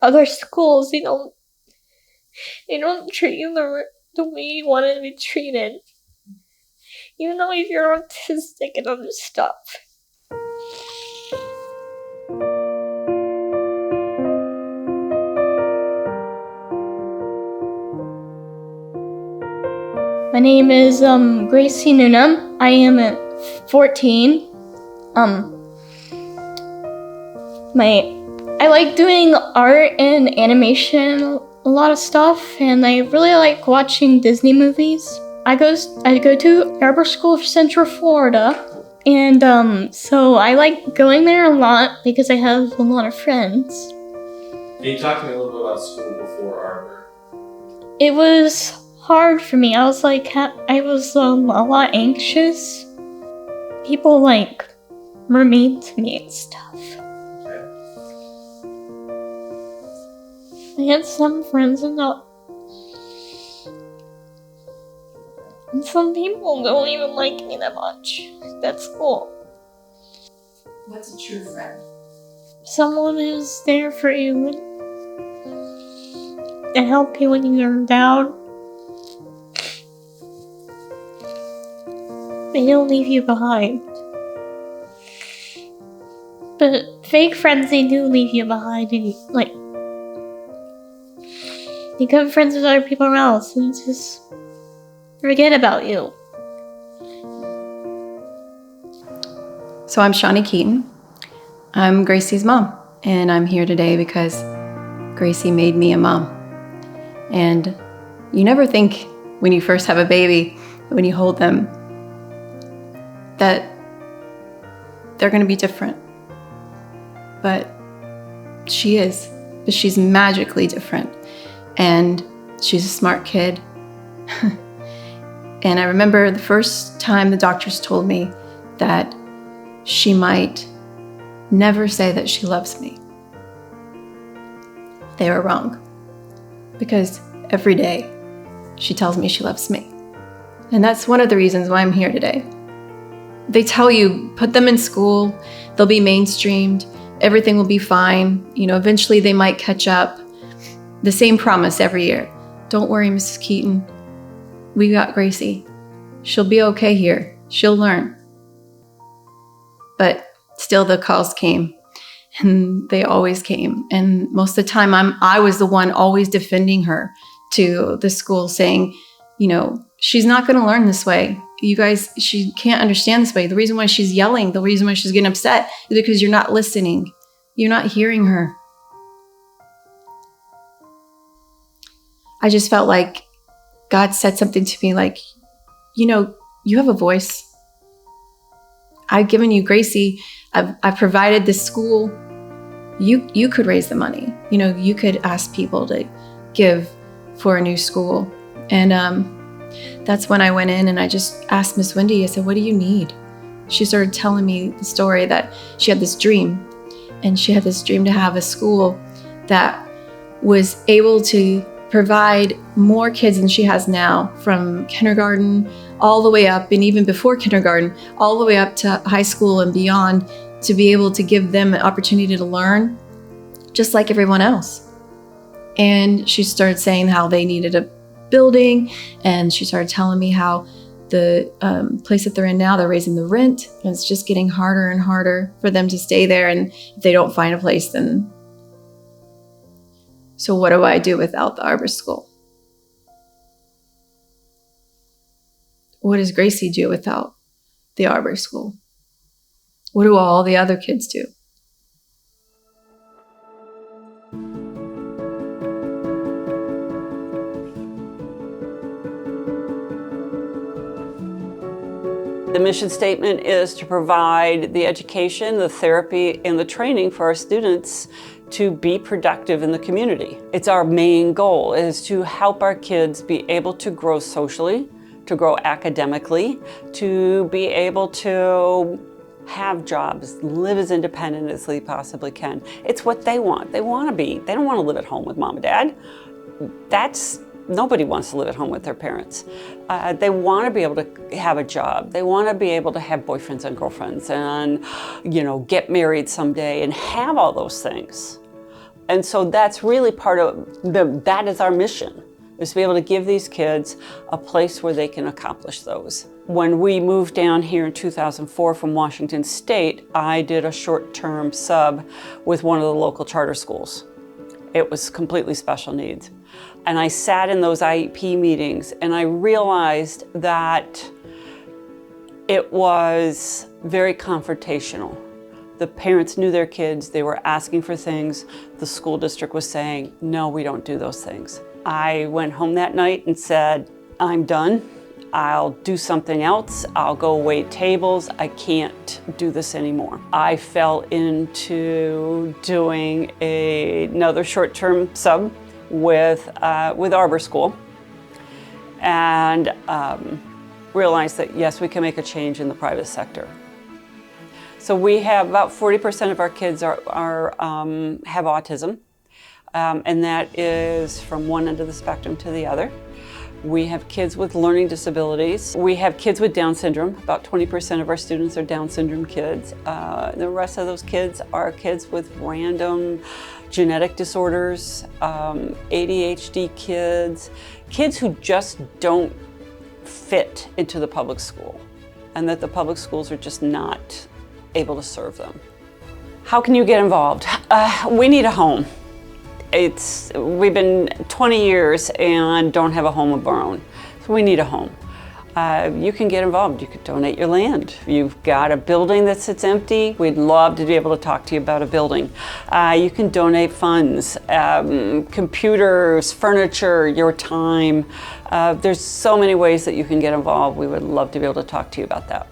other schools, they don't treat you the way you want to be treated. Even though if you're autistic and other stuff. My name is Gracie Noonan. I am 14. I like doing art and animation, a lot of stuff, and I really like watching Disney movies. I go to Arbor School of Central Florida, and so I like going there a lot because I have a lot of friends. Can you talk to me a little bit about school before Arbor? It was hard for me. I was a lot anxious. People were mean to me and stuff. I had some friends and some people don't even like me that much. That's cool. What's a true friend? Someone who's there for you and help you when you're down. They don't leave you behind. But fake friends, they do leave you behind and become friends with other people else and just forget about you. So I'm Shawnee Keaton. I'm Gracie's mom, and I'm here today because Gracie made me a mom. And you never think when you first have a baby, when you hold them, that they're going to be different. But she is. But she's magically different. And she's a smart kid. And I remember the first time the doctors told me that she might never say that she loves me. They were wrong. Because every day she tells me she loves me. And that's one of the reasons why I'm here today. They tell you, put them in school, they'll be mainstreamed, everything will be fine. Eventually they might catch up. The same promise every year. Don't worry, Mrs. Keaton. We got Gracie. She'll be okay here. She'll learn. But still the calls came. And they always came. And most of the time I was the one always defending her to the school, saying, she's not going to learn this way. You guys, she can't understand this way. The reason why she's yelling, the reason why she's getting upset is because you're not listening. You're not hearing her. I just felt like God said something to me like, you have a voice. I've given you Gracie. I've provided this school. You could raise the money. You could ask people to give for a new school. And that's when I went in and I just asked Miss Wendy, I said, what do you need? She started telling me the story that she had this dream. And she had this dream to have a school that was able to provide more kids than she has now, from kindergarten all the way up, and even before kindergarten, all the way up to high school and beyond, to be able to give them an opportunity to learn just like everyone else. And she started saying how they needed a building, and she started telling me how the place that they're in now, they're raising the rent, and it's just getting harder and harder for them to stay there, and if they don't find a place, then so what do I do without the Arbor School? What does Gracie do without the Arbor School? What do all the other kids do? The mission statement is to provide the education, the therapy, and the training for our students to be productive in the community. It's our main goal, is to help our kids be able to grow socially, to grow academically, to be able to have jobs, live as independent as they possibly can. It's what they want. They want to be. They don't want to live at home with mom and dad. Nobody wants to live at home with their parents. They want to be able to have a job. They want to be able to have boyfriends and girlfriends and, get married someday and have all those things. And so that's really part of that is our mission, is to be able to give these kids a place where they can accomplish those. When we moved down here in 2004 from Washington State, I did a short-term sub with one of the local charter schools. It was completely special needs. And I sat in those IEP meetings and I realized that it was very confrontational. The parents knew their kids, they were asking for things. The school district was saying, no, we don't do those things. I went home that night and said, I'm done. I'll do something else. I'll go wait tables. I can't do this anymore. I fell into doing another short-term sub with Arbor School, and realized that yes, we can make a change in the private sector. So we have about 40% of our kids have autism, and that is from one end of the spectrum to the other. We have kids with learning disabilities. We have kids with Down syndrome. About 20% of our students are Down syndrome kids. The rest of those kids are kids with random genetic disorders, ADHD kids, kids who just don't fit into the public school, and that the public schools are just not able to serve them. How can you get involved? We need a home. We've been 20 years and don't have a home of our own, so we need a home. You can get involved. You could donate your land. You've got a building that sits empty. We'd love to be able to talk to you about a building. You can donate funds, computers, furniture, your time. There's so many ways that you can get involved. We would love to be able to talk to you about that.